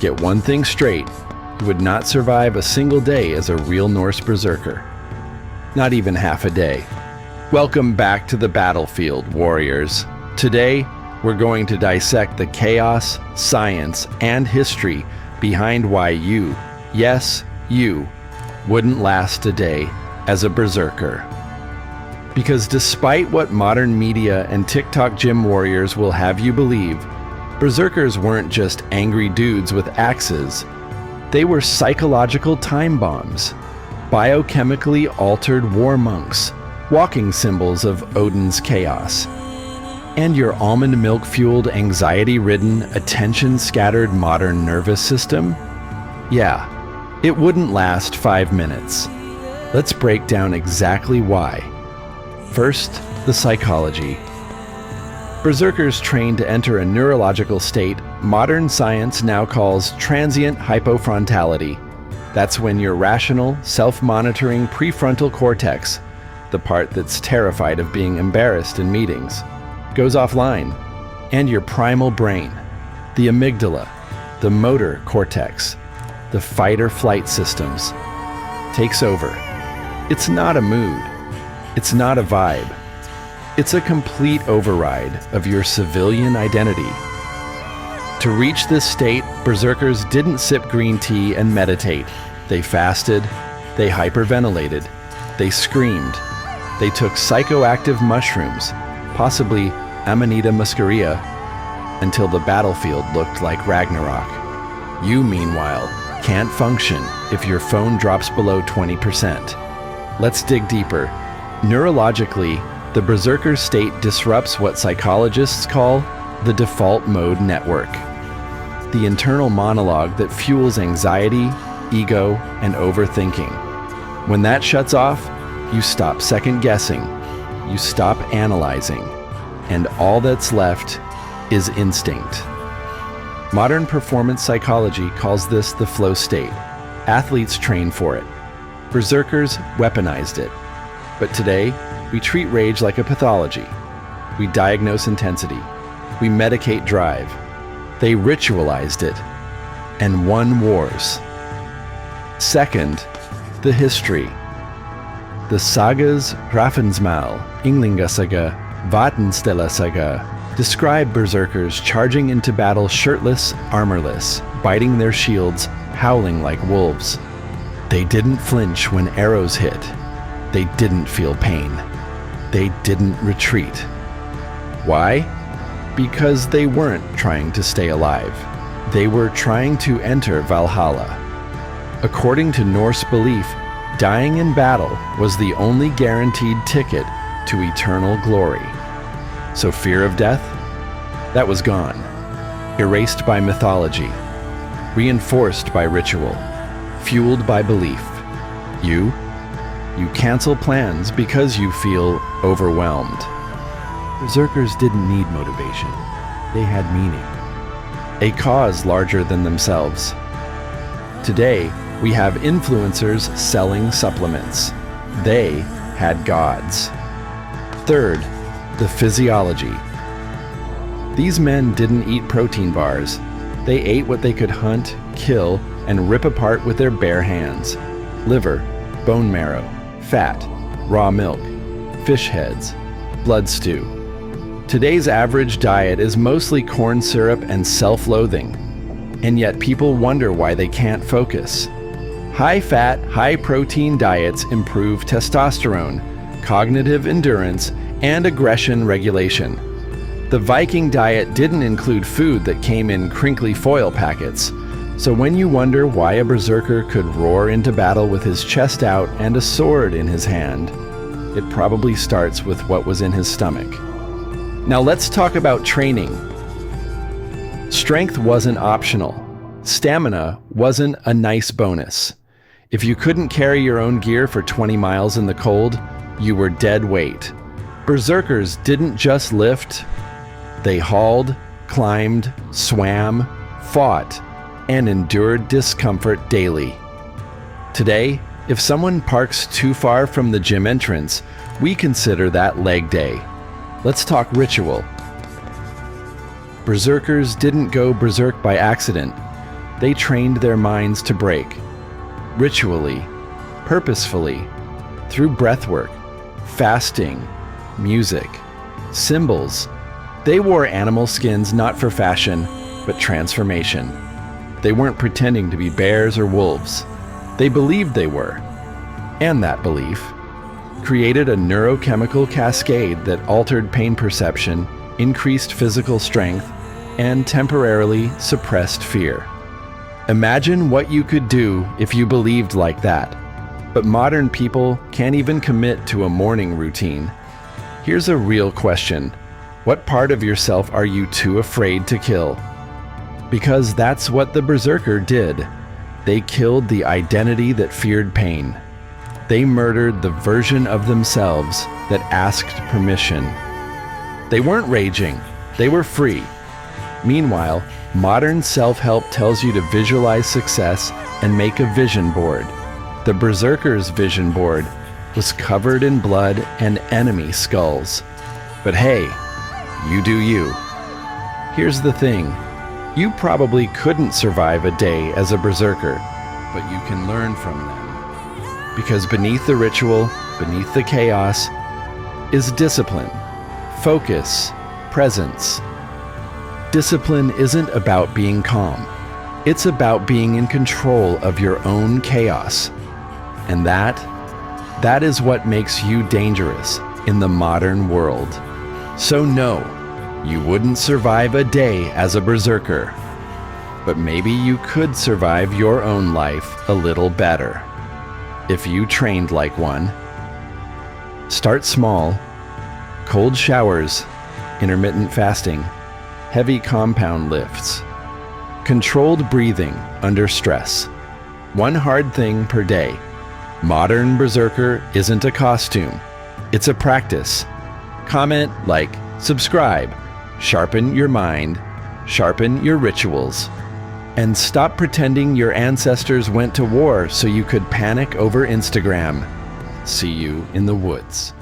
get one thing straight, you would not survive a single day as a real Norse Berserker. Not even half a day. Welcome back to the battlefield, warriors. Today, we're going to dissect the chaos, science, and history behind why you, yes, you, wouldn't last a day as a Berserker. Because despite what modern media and TikTok gym warriors will have you believe, Berserkers weren't just angry dudes with axes. They were psychological time bombs, biochemically altered war monks, walking symbols of Odin's chaos. And your almond milk-fueled, anxiety-ridden, attention-scattered modern nervous system? Yeah, it wouldn't last 5 minutes. Let's break down exactly why. First, the psychology. Berserkers trained to enter a neurological state modern science now calls transient hypofrontality. That's when your rational, self-monitoring prefrontal cortex, the part that's terrified of being embarrassed in meetings, goes offline, and your primal brain, the amygdala, the motor cortex, the fight-or-flight systems, takes over. It's not a mood. It's not a vibe. It's a complete override of your civilian identity. To reach this state, Berserkers didn't sip green tea and meditate. They fasted, they hyperventilated, they screamed, they took psychoactive mushrooms, possibly Amanita muscaria, until the battlefield looked like Ragnarok. You, meanwhile, can't function if your phone drops below 20%. Let's dig deeper. Neurologically, the Berserker state disrupts what psychologists call the default mode network, the internal monologue that fuels anxiety, ego, and overthinking. When that shuts off, you stop second-guessing, you stop analyzing, and all that's left is instinct. Modern performance psychology calls this the flow state. Athletes train for it. Berserkers weaponized it. But today, we treat rage like a pathology. We diagnose intensity. We medicate drive. They ritualized it and won wars. Second, the history. The sagas Hrafnsmal, Ynglingasaga, Vatnsdælasaga describe Berserkers charging into battle shirtless, armorless, biting their shields, howling like wolves. They didn't flinch when arrows hit. They didn't feel pain. They didn't retreat. Why? Because they weren't trying to stay alive. They were trying to enter Valhalla. According to Norse belief, dying in battle was the only guaranteed ticket to eternal glory. So fear of death? That was gone. Erased by mythology. Reinforced by ritual. Fueled by belief. You cancel plans because you feel overwhelmed. Berserkers didn't need motivation. They had meaning. A cause larger than themselves. Today, we have influencers selling supplements. They had gods. Third, the physiology. These men didn't eat protein bars. They ate what they could hunt, kill, and rip apart with their bare hands. Liver, bone marrow, fat, raw milk, fish heads, blood stew. Today's average diet is mostly corn syrup and self-loathing, and yet people wonder why they can't focus. High-fat, high-protein diets improve testosterone, cognitive endurance, and aggression regulation. The Viking diet didn't include food that came in crinkly foil packets, so when you wonder why a berserker could roar into battle with his chest out and a sword in his hand, it probably starts with what was in his stomach. Now let's talk about training. Strength wasn't optional. Stamina wasn't a nice bonus. If you couldn't carry your own gear for 20 miles in the cold, you were dead weight. Berserkers didn't just lift. They hauled, climbed, swam, fought, and endured discomfort daily. Today, if someone parks too far from the gym entrance, we consider that leg day. Let's talk ritual. Berserkers didn't go berserk by accident. They trained their minds to break, ritually, purposefully, through breathwork, fasting, music, symbols. They wore animal skins not for fashion, but transformation. They weren't pretending to be bears or wolves. They believed they were. And that belief created a neurochemical cascade that altered pain perception, increased physical strength, and temporarily suppressed fear. Imagine what you could do if you believed like that. But modern people can't even commit to a morning routine. Here's a real question. What part of yourself are you too afraid to kill? Because that's what the Berserker did. They killed the identity that feared pain. They murdered the version of themselves that asked permission. They weren't raging, they were free. Meanwhile, modern self-help tells you to visualize success and make a vision board. The Berserker's vision board was covered in blood and enemy skulls. But hey, you do you. Here's the thing. You probably couldn't survive a day as a Berserker, but you can learn from them. Because beneath the ritual, beneath the chaos, is discipline, focus, presence. Discipline isn't about being calm. It's about being in control of your own chaos. And that is what makes you dangerous in the modern world. So no, you wouldn't survive a day as a Berserker. But maybe you could survive your own life a little better if you trained like one. Start small. Cold showers, intermittent fasting, heavy compound lifts, controlled breathing under stress. One hard thing per day. Modern Berserker isn't a costume. It's a practice. Comment, like, subscribe. Sharpen your mind. Sharpen your rituals. And stop pretending your ancestors went to war so you could panic over Instagram. See you in the woods.